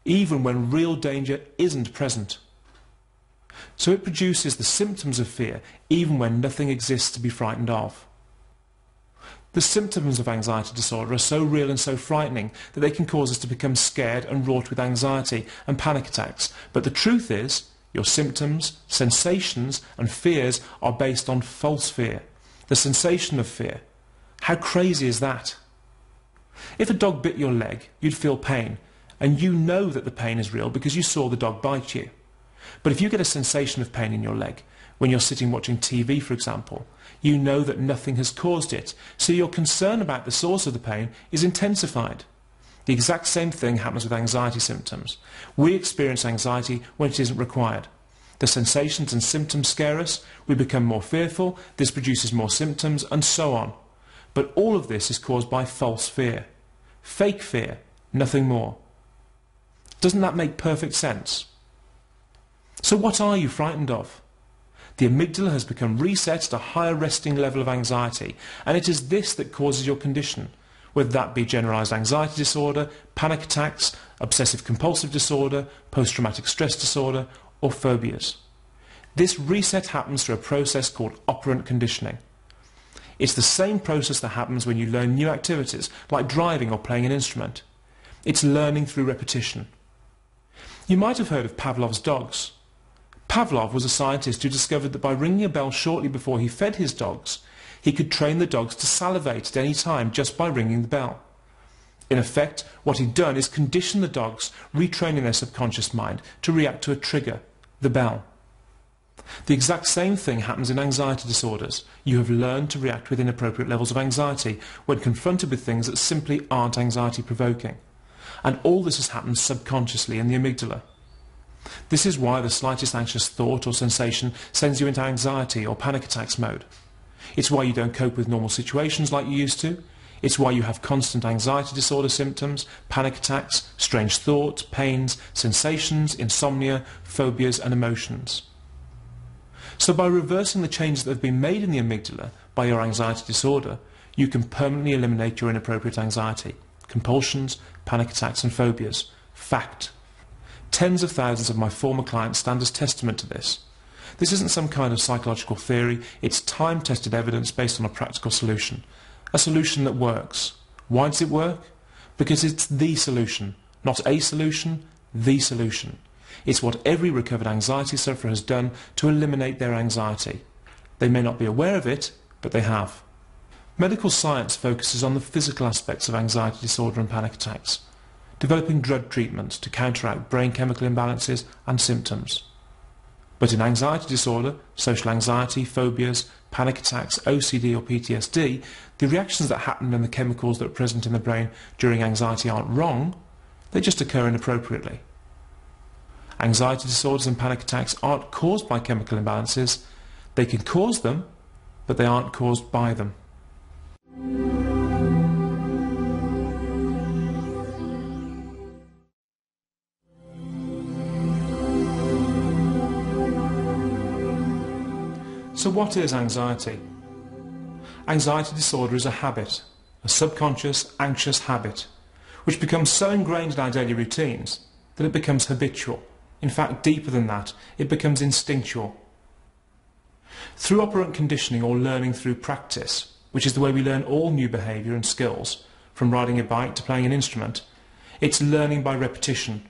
even when real danger isn't present. So it produces the symptoms of fear even when nothing exists to be frightened of. The symptoms of anxiety disorder are so real and so frightening that they can cause us to become scared and wrought with anxiety and panic attacks. But the truth is, your symptoms, sensations and fears are based on false fear, the sensation of fear. How crazy is that? If a dog bit your leg, you'd feel pain, and you know that the pain is real because you saw the dog bite you. But if you get a sensation of pain in your leg, when you're sitting watching TV, for example, you know that nothing has caused it, so your concern about the source of the pain is intensified. The exact same thing happens with anxiety symptoms. We experience anxiety when it isn't required. The sensations and symptoms scare us, we become more fearful, this produces more symptoms, and so on. But all of this is caused by false fear. Fake fear, nothing more. Doesn't that make perfect sense? So what are you frightened of? The amygdala has become reset at a higher resting level of anxiety, and it is this that causes your condition, whether that be generalized anxiety disorder, panic attacks, obsessive compulsive disorder, post-traumatic stress disorder, or phobias. This reset happens through a process called operant conditioning. It's the same process that happens when you learn new activities, like driving or playing an instrument. It's learning through repetition. You might have heard of Pavlov's dogs. Pavlov was a scientist who discovered that by ringing a bell shortly before he fed his dogs, he could train the dogs to salivate at any time just by ringing the bell. In effect, what he'd done is condition the dogs, retraining their subconscious mind to react to a trigger, the bell. The exact same thing happens in anxiety disorders. You have learned to react with inappropriate levels of anxiety when confronted with things that simply aren't anxiety-provoking. And all this has happened subconsciously in the amygdala. This is why the slightest anxious thought or sensation sends you into anxiety or panic attacks mode. It's why you don't cope with normal situations like you used to. It's why you have constant anxiety disorder symptoms, panic attacks, strange thoughts, pains, sensations, insomnia, phobias and emotions. So by reversing the changes that have been made in the amygdala by your anxiety disorder, you can permanently eliminate your inappropriate anxiety, compulsions, panic attacks and phobias. Fact. Tens of thousands of my former clients stand as testament to this. This isn't some kind of psychological theory, it's time-tested evidence based on a practical solution. A solution that works. Why does it work? Because it's the solution. Not a solution, the solution. It's what every recovered anxiety sufferer has done to eliminate their anxiety. They may not be aware of it, but they have. Medical science focuses on the physical aspects of anxiety disorder and panic attacks, developing drug treatments to counteract brain chemical imbalances and symptoms. But in anxiety disorder, social anxiety, phobias, panic attacks, OCD or PTSD, the reactions that happen and the chemicals that are present in the brain during anxiety aren't wrong, they just occur inappropriately. Anxiety disorders and panic attacks aren't caused by chemical imbalances. They can cause them, but they aren't caused by them. So what is anxiety? Anxiety disorder is a habit, a subconscious, anxious habit, which becomes so ingrained in our daily routines that it becomes habitual. In fact, deeper than that, it becomes instinctual. Through operant conditioning or learning through practice, which is the way we learn all new behaviour and skills, from riding a bike to playing an instrument, it's learning by repetition.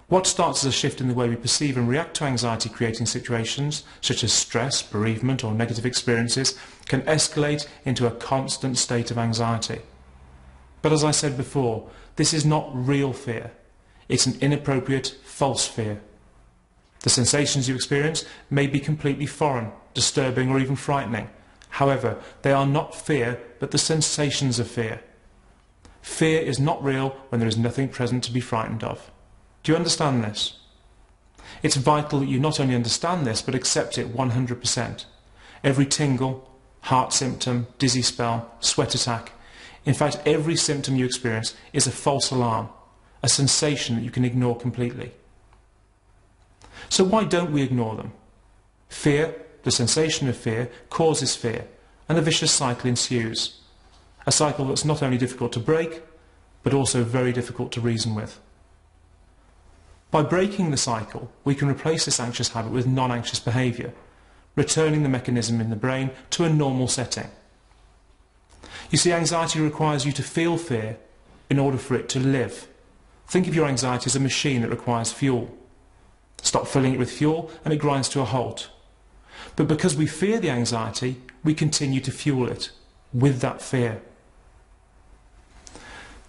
What starts as a shift in the way we perceive and react to anxiety-creating situations, such as stress, bereavement or negative experiences, can escalate into a constant state of anxiety. But as I said before, this is not real fear. It's an inappropriate, false fear. The sensations you experience may be completely foreign, disturbing or even frightening. However, they are not fear, but the sensations of fear. Fear is not real when there is nothing present to be frightened of. Do you understand this? It's vital that you not only understand this, but accept it 100%. Every tingle, heart symptom, dizzy spell, sweat attack, in fact every symptom you experience is a false alarm, a sensation that you can ignore completely. So why don't we ignore them? Fear, the sensation of fear, causes fear, and a vicious cycle ensues. A cycle that's not only difficult to break, but also very difficult to reason with. By breaking the cycle, we can replace this anxious habit with non-anxious behaviour, returning the mechanism in the brain to a normal setting. You see, anxiety requires you to feel fear in order for it to live. Think of your anxiety as a machine that requires fuel. Stop filling it with fuel and it grinds to a halt. But because we fear the anxiety, we continue to fuel it with that fear.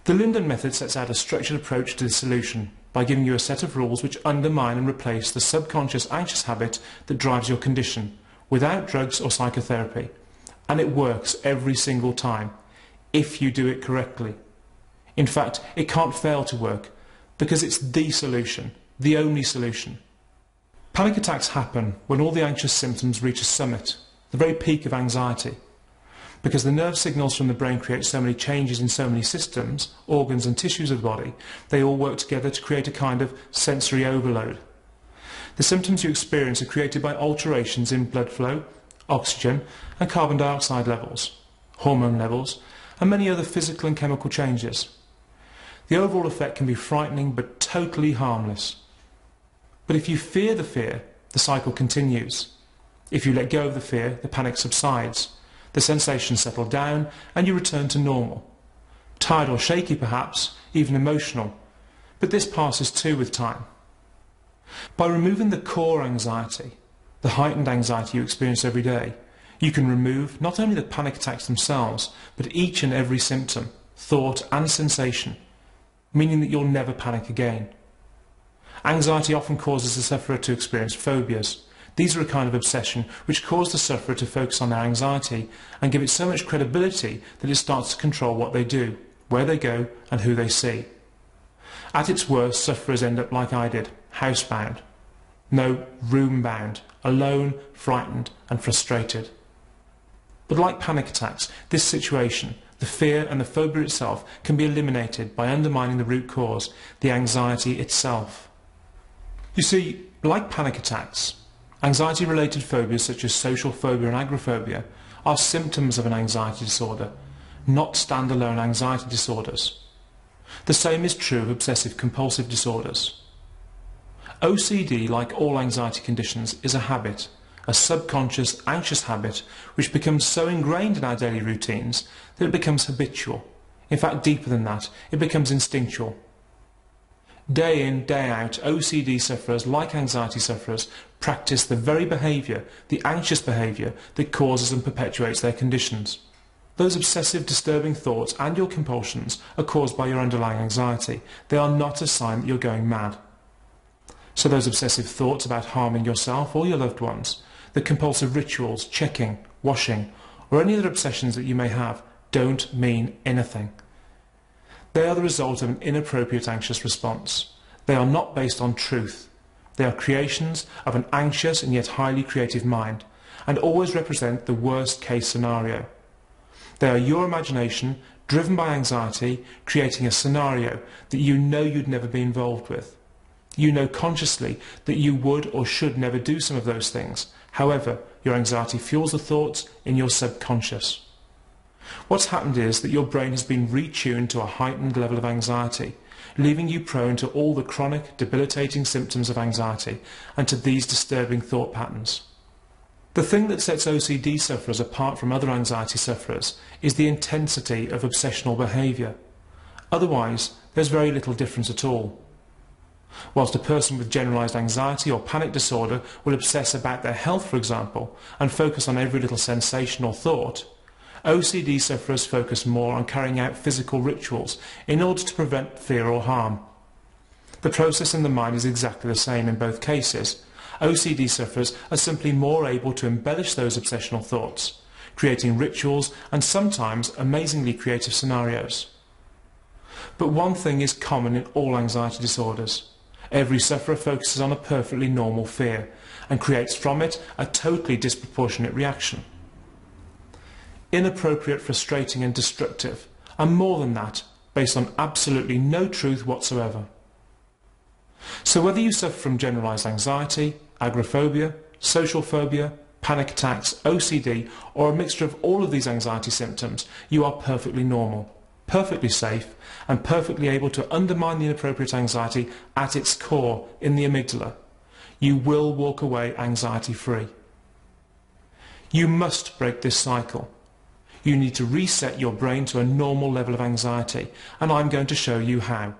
The Linden method sets out a structured approach to this solution by giving you a set of rules which undermine and replace the subconscious anxious habit that drives your condition, without drugs or psychotherapy. And it works every single time, if you do it correctly. In fact, it can't fail to work, because it's the solution, the only solution. Panic attacks happen when all the anxious symptoms reach a summit, the very peak of anxiety. Because the nerve signals from the brain create so many changes in so many systems, organs and tissues of the body, they all work together to create a kind of sensory overload. The symptoms you experience are created by alterations in blood flow, oxygen and carbon dioxide levels, hormone levels, and many other physical and chemical changes. The overall effect can be frightening but totally harmless. But if you fear the fear, the cycle continues. If you let go of the fear, the panic subsides. The sensations settle down and you return to normal. Tired or shaky perhaps, even emotional, but this passes too with time. By removing the core anxiety, the heightened anxiety you experience every day, you can remove not only the panic attacks themselves, but each and every symptom, thought and sensation, meaning that you'll never panic again. Anxiety often causes the sufferer to experience phobias. These are a kind of obsession which cause the sufferer to focus on their anxiety and give it so much credibility that it starts to control what they do, where they go and who they see. At its worst, sufferers end up like I did, housebound. No, room-bound, alone, frightened and frustrated. But like panic attacks, this situation, the fear and the phobia itself, can be eliminated by undermining the root cause, the anxiety itself. You see, like panic attacks, anxiety-related phobias such as social phobia and agoraphobia are symptoms of an anxiety disorder, not standalone anxiety disorders. The same is true of obsessive-compulsive disorders. OCD, like all anxiety conditions, is a habit, a subconscious, anxious habit which becomes so ingrained in our daily routines that it becomes habitual. In fact, deeper than that, it becomes instinctual. Day in, day out, OCD sufferers, like anxiety sufferers, practice the very behaviour, the anxious behaviour, that causes and perpetuates their conditions. Those obsessive, disturbing thoughts and your compulsions are caused by your underlying anxiety. They are not a sign that you're going mad. So those obsessive thoughts about harming yourself or your loved ones, the compulsive rituals, checking, washing, or any other obsessions that you may have, don't mean anything. They are the result of an inappropriate anxious response. They are not based on truth. They are creations of an anxious and yet highly creative mind, and always represent the worst case scenario. They are your imagination, driven by anxiety, creating a scenario that you know you'd never be involved with. You know consciously that you would or should never do some of those things. However, your anxiety fuels the thoughts in your subconscious. What's happened is that your brain has been retuned to a heightened level of anxiety, leaving you prone to all the chronic, debilitating symptoms of anxiety and to these disturbing thought patterns. The thing that sets OCD sufferers apart from other anxiety sufferers is the intensity of obsessional behaviour. Otherwise, there's very little difference at all. Whilst a person with generalised anxiety or panic disorder will obsess about their health, for example, and focus on every little sensation or thought, OCD sufferers focus more on carrying out physical rituals in order to prevent fear or harm. The process in the mind is exactly the same in both cases. OCD sufferers are simply more able to embellish those obsessional thoughts, creating rituals and sometimes amazingly creative scenarios. But one thing is common in all anxiety disorders. Every sufferer focuses on a perfectly normal fear and creates from it a totally disproportionate reaction. Inappropriate, frustrating and destructive, and more than that, based on absolutely no truth whatsoever. So whether you suffer from generalised anxiety, agoraphobia, social phobia, panic attacks, OCD, or a mixture of all of these anxiety symptoms, you are perfectly normal, perfectly safe, and perfectly able to undermine the inappropriate anxiety at its core in the amygdala, you will walk away anxiety-free. You must break this cycle. You need to reset your brain to a normal level of anxiety, and I'm going to show you how.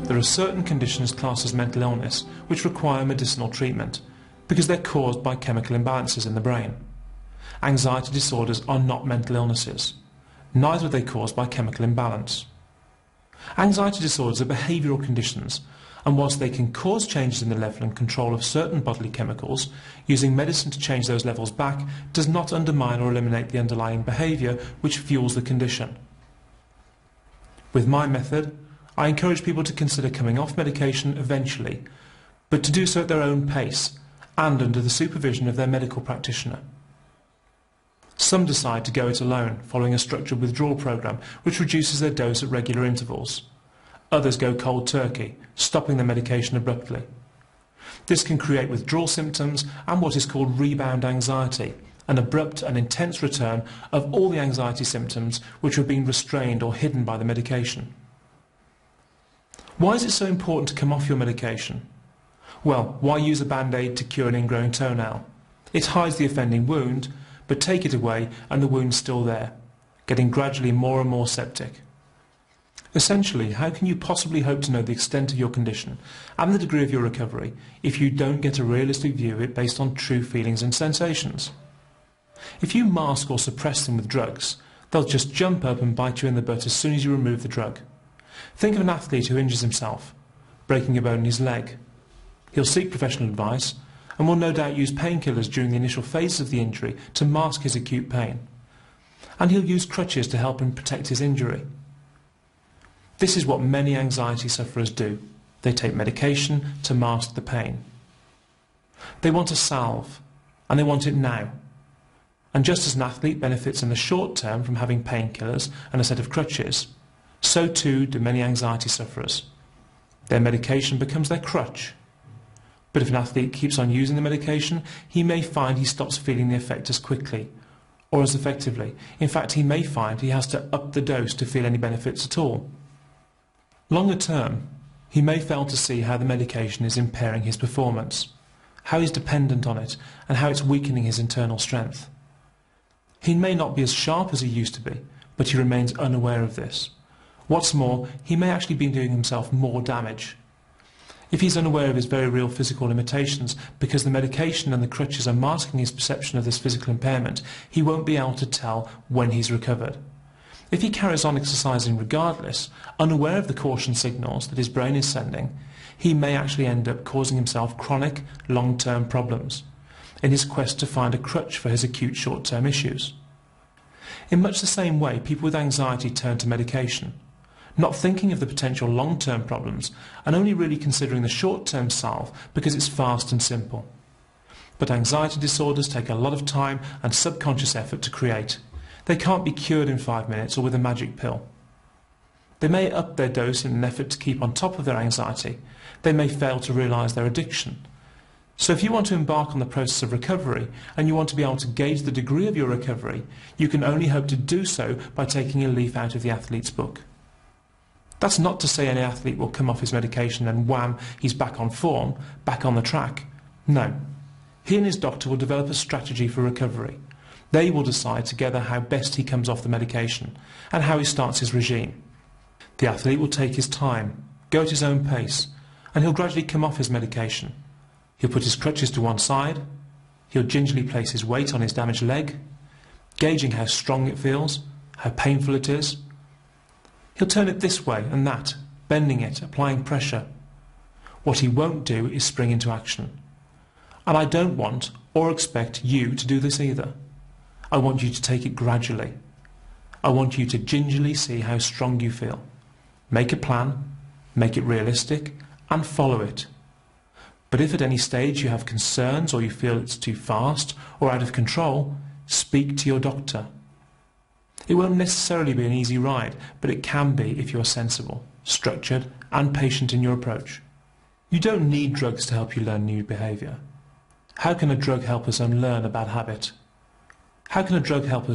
There are certain conditions classed as mental illness which require medicinal treatment because they're caused by chemical imbalances in the brain. Anxiety disorders are not mental illnesses. Neither are they caused by chemical imbalance. Anxiety disorders are behavioural conditions, and whilst they can cause changes in the level and control of certain bodily chemicals, using medicine to change those levels back does not undermine or eliminate the underlying behaviour which fuels the condition. With my method, I encourage people to consider coming off medication eventually, but to do so at their own pace and under the supervision of their medical practitioner. Some decide to go it alone, following a structured withdrawal program which reduces their dose at regular intervals. Others go cold turkey, stopping their medication abruptly. This can create withdrawal symptoms and what is called rebound anxiety, an abrupt and intense return of all the anxiety symptoms which have been restrained or hidden by the medication. Why is it so important to come off your medication? Well, why use a band-aid to cure an ingrown toenail? It hides the offending wound, but take it away and the wound's still there, getting gradually more and more septic. Essentially, how can you possibly hope to know the extent of your condition and the degree of your recovery if you don't get a realistic view of it based on true feelings and sensations? If you mask or suppress them with drugs, they'll just jump up and bite you in the butt as soon as you remove the drug. Think of an athlete who injures himself, breaking a bone in his leg. He'll seek professional advice and will no doubt use painkillers during the initial phases of the injury to mask his acute pain. And he'll use crutches to help him protect his injury. This is what many anxiety sufferers do. They take medication to mask the pain. They want a salve, and they want it now. And just as an athlete benefits in the short term from having painkillers and a set of crutches, so too do many anxiety sufferers. Their medication becomes their crutch. But if an athlete keeps on using the medication, he may find he stops feeling the effect as quickly, or as effectively. In fact, he may find he has to up the dose to feel any benefits at all. Longer term, he may fail to see how the medication is impairing his performance, how he's dependent on it, and how it's weakening his internal strength. He may not be as sharp as he used to be, but he remains unaware of this. What's more, he may actually be doing himself more damage. If he's unaware of his very real physical limitations because the medication and the crutches are masking his perception of this physical impairment, he won't be able to tell when he's recovered. If he carries on exercising regardless, unaware of the caution signals that his brain is sending, he may actually end up causing himself chronic, long-term problems in his quest to find a crutch for his acute short-term issues. In much the same way, people with anxiety turn to medication, not thinking of the potential long-term problems and only really considering the short-term salve because it's fast and simple. But anxiety disorders take a lot of time and subconscious effort to create. They can't be cured in 5 minutes or with a magic pill. They may up their dose in an effort to keep on top of their anxiety. They may fail to realise their addiction. So if you want to embark on the process of recovery and you want to be able to gauge the degree of your recovery, you can only hope to do so by taking a leaf out of the athlete's book. That's not to say any athlete will come off his medication and wham, he's back on form, back on the track. No. He and his doctor will develop a strategy for recovery. They will decide together how best he comes off the medication and how he starts his regime. The athlete will take his time, go at his own pace, and he'll gradually come off his medication. He'll put his crutches to one side, he'll gingerly place his weight on his damaged leg, gauging how strong it feels, how painful it is. He'll turn it this way and that, bending it, applying pressure. What he won't do is spring into action. And I don't want or expect you to do this either. I want you to take it gradually. I want you to gingerly see how strong you feel. Make a plan, make it realistic, and follow it. But if at any stage you have concerns or you feel it's too fast or out of control, speak to your doctor. It won't necessarily be an easy ride, but it can be if you're sensible, structured, and patient in your approach. You don't need drugs to help you learn new behaviour. How can a drug help us unlearn a bad habit? How can a drug help us